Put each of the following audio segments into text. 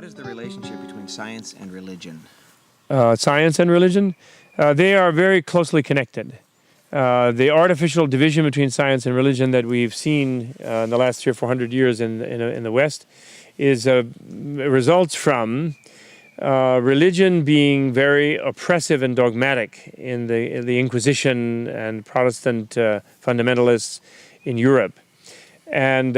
What is the relationship between science and religion? Science and religion, they are very closely connected. The artificial division between science and religion that we've seen in the last 300 or 400 years in the West is results from religion being very oppressive and dogmatic in the Inquisition and Protestant fundamentalists in Europe. And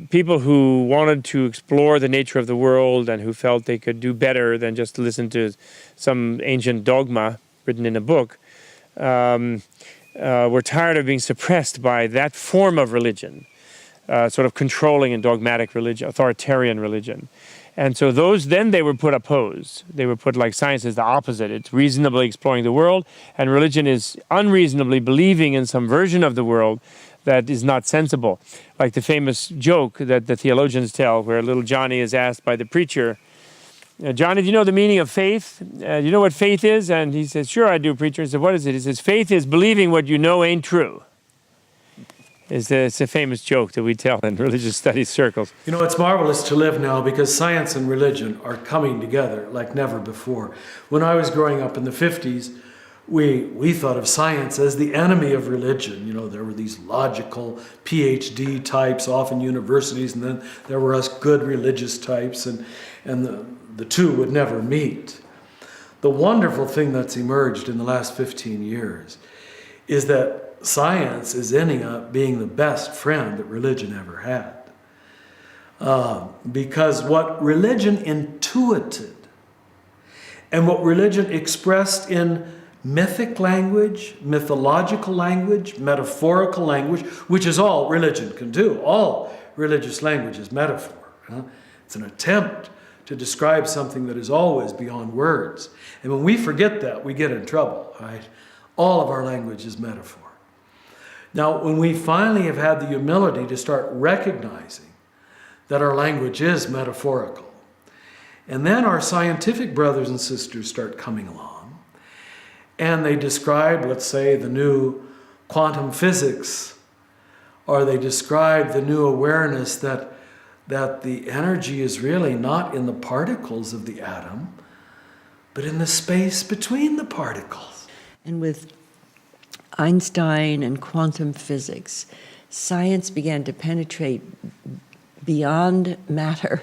people who wanted to explore the nature of the world and who felt they could do better than just listen to some ancient dogma written in a book were tired of being suppressed by that form of religion, sort of controlling and dogmatic religion, authoritarian religion. And so they were put opposed. They were put like science is the opposite. It's reasonably exploring the world, and religion is unreasonably believing in some version of the world that is not sensible. Like the famous joke that the theologians tell, where little Johnny is asked by the preacher, Johnny, do you know the meaning of faith? Do you know what faith is? And he says, sure I do, preacher. He said, what is it? He says, faith is believing what you know ain't true. It's a famous joke that we tell in religious studies circles. You know, it's marvelous to live now because science and religion are coming together like never before. When I was growing up in the 50s, we thought of science as the enemy of religion. You know, there were these logical PhD types off in universities, and then there were us good religious types, and the two would never meet. The wonderful thing that's emerged in the last 15 years is that science is ending up being the best friend that religion ever had. Because what religion intuited and what religion expressed in mythic language, mythological language, metaphorical language, which is all religion can do. All religious language is metaphor. It's an attempt to describe something that is always beyond words. And when we forget that, we get in trouble, right? All of our language is metaphor. Now, when we finally have had the humility to start recognizing that our language is metaphorical, and then our scientific brothers and sisters start coming along, and they describe, let's say, the new quantum physics, or they describe the new awareness that the energy is really not in the particles of the atom, but in the space between the particles. And with Einstein and quantum physics, science began to penetrate beyond matter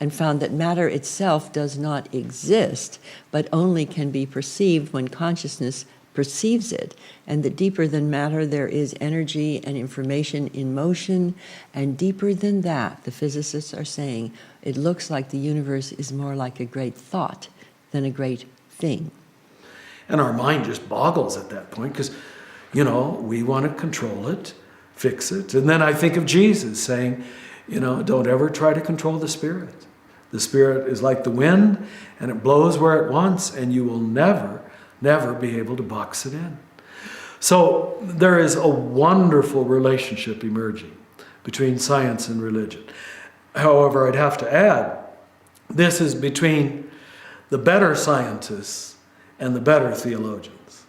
and found that matter itself does not exist, but only can be perceived when consciousness perceives it, and that deeper than matter there is energy and information in motion, and deeper than that, the physicists are saying, it looks like the universe is more like a great thought than a great thing. And our mind just boggles at that point because, you know, we want to control it, fix it. And then I think of Jesus saying, you know, don't ever try to control the Spirit. The Spirit is like the wind, and it blows where it wants, and you will never be able to box it in. So there is a wonderful relationship emerging between science and religion. However, I'd have to add, this is between the better scientists and the better theologians.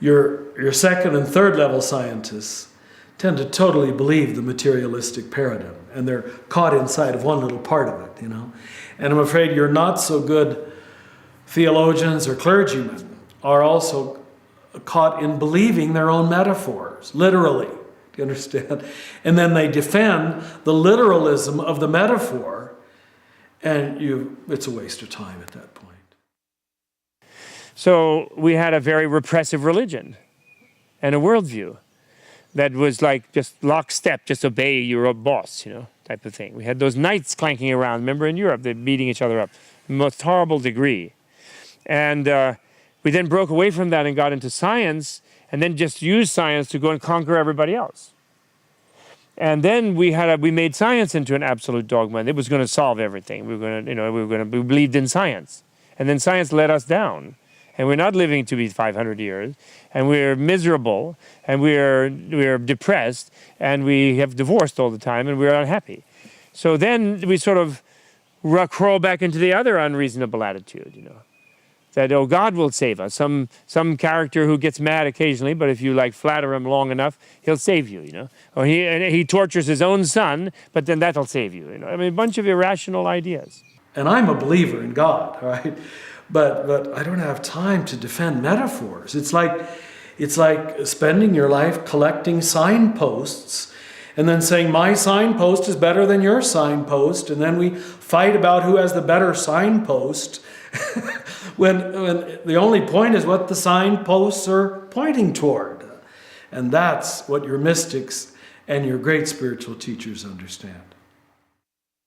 Your second and third level scientists tend to totally believe the materialistic paradigm, and they're caught inside of one little part of it, you know. And I'm afraid your not so good theologians or clergymen are also caught in believing their own metaphors, literally. Do you understand? And then they defend the literalism of the metaphor, and it's a waste of time at that point. So we had a very repressive religion and a worldview that was like just lockstep, just obey your boss, you know, type of thing. We had those knights clanking around. Remember in Europe, they're beating each other up, the most horrible degree. And we then broke away from that and got into science, and then just used science to go and conquer everybody else. And then we made science into an absolute dogma, and it was going to solve everything. We believed in science, and then science let us down. And we're not living to be 500 years, and we're miserable, and we're depressed, and we have divorced all the time, and we're unhappy. So then we sort of crawl back into the other unreasonable attitude, you know, that, oh, God will save us. Some character who gets mad occasionally, but if you like flatter him long enough, he'll save you, you know. Or he tortures his own son, but then that'll save you, you know. I mean, a bunch of irrational ideas. And I'm a believer in God, all right? But I don't have time to defend metaphors. It's like spending your life collecting signposts and then saying, my signpost is better than your signpost, and then we fight about who has the better signpost, when the only point is what the signposts are pointing toward. And that's what your mystics and your great spiritual teachers understand.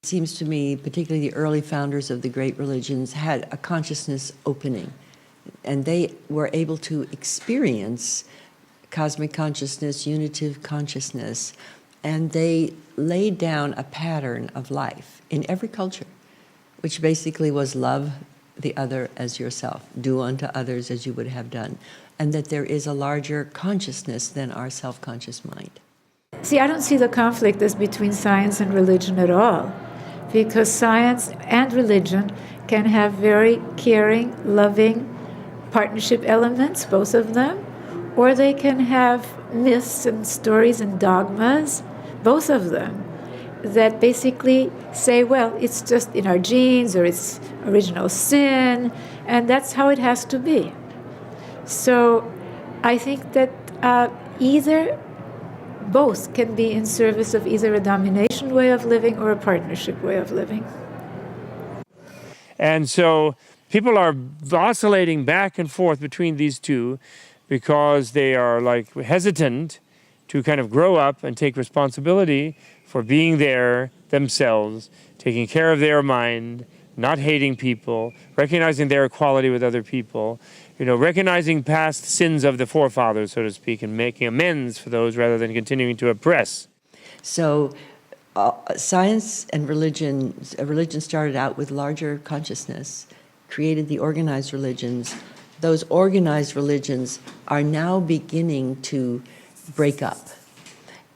It seems to me, particularly the early founders of the great religions had a consciousness opening, and they were able to experience cosmic consciousness, unitive consciousness, and they laid down a pattern of life in every culture, which basically was love the other as yourself, do unto others as you would have done, and that there is a larger consciousness than our self-conscious mind. See, I don't see the conflict as between science and religion at all, because science and religion can have very caring, loving partnership elements, both of them, or they can have myths and stories and dogmas, both of them, that basically say, well, it's just in our genes or it's original sin, and that's how it has to be. So I think that both can be in service of either a domination way of living or a partnership way of living. And so people are oscillating back and forth between these two because they are like hesitant to kind of grow up and take responsibility for being there themselves, taking care of their mind, not hating people, recognizing their equality with other people, recognizing past sins of the forefathers, so to speak, and making amends for those rather than continuing to oppress. So science and religion started out with larger consciousness, created the organized religions. Those organized religions are now beginning to break up.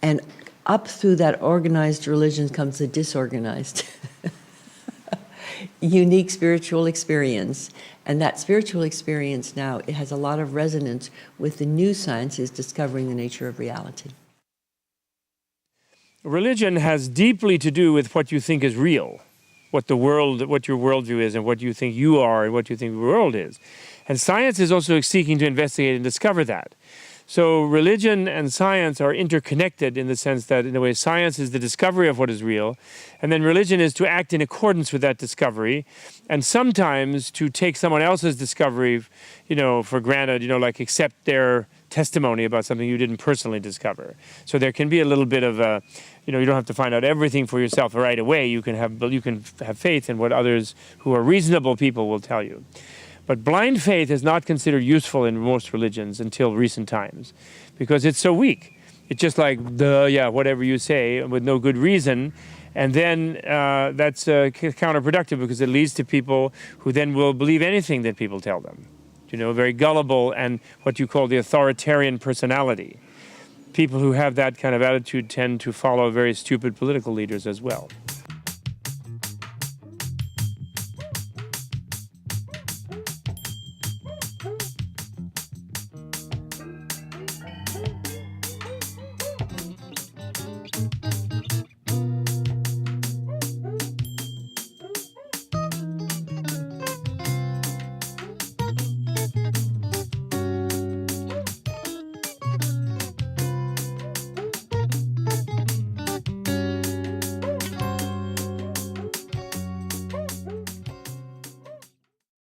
And up through that organized religion comes the disorganized, unique spiritual experience. And that spiritual experience now, it has a lot of resonance with the new sciences discovering the nature of reality. Religion has deeply to do with what you think is real, what your worldview is, and what you think you are, and what you think the world is. And science is also seeking to investigate and discover that. So religion and science are interconnected in the sense that, in a way, science is the discovery of what is real, and then religion is to act in accordance with that discovery, and sometimes to take someone else's discovery, for granted, like accept their testimony about something you didn't personally discover. So there can be a little bit of a, you don't have to find out everything for yourself right away. You can have faith in what others who are reasonable people will tell you. But blind faith is not considered useful in most religions until recent times because it's so weak. It's just like, whatever you say with no good reason. And then that's counterproductive because it leads to people who then will believe anything that people tell them. Very gullible and what you call the authoritarian personality. People who have that kind of attitude tend to follow very stupid political leaders as well.